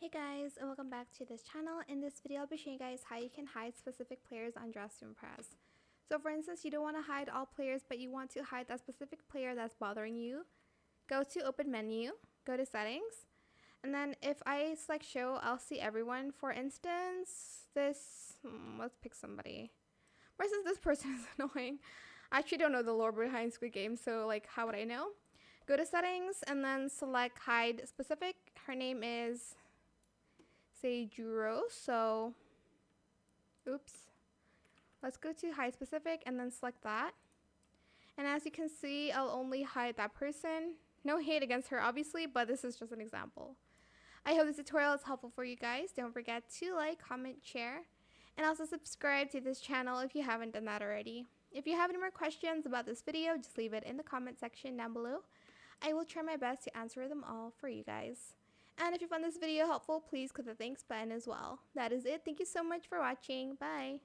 Hey guys, and welcome back to this channel. In this video, I'll be showing you guys how you can hide specific players on Dress to Impress. So for instance, you don't want to hide all players, but you want to hide that specific player that's bothering you. Go to open menu, go to settings, and then if I select show, I'll see everyone. For instance, let's pick somebody. For instance, this person is annoying. I actually don't know the lore behind Squid Game, so like how would I know? Go to settings and then select hide specific. Her name is say Juro, so oops, let's go to hide specific and then select that. And as you can see, I'll only hide that person. No hate against her obviously, but this is just an example. I hope this tutorial is helpful for you guys. Don't forget to like, comment, share, and also subscribe to this channel if you haven't done that already. If you have any more questions about this video, just leave it in the comment section down below. I will try my best to answer them all for you guys. And if you found this video helpful, please click the thanks button as well. That is it. Thank you so much for watching. Bye.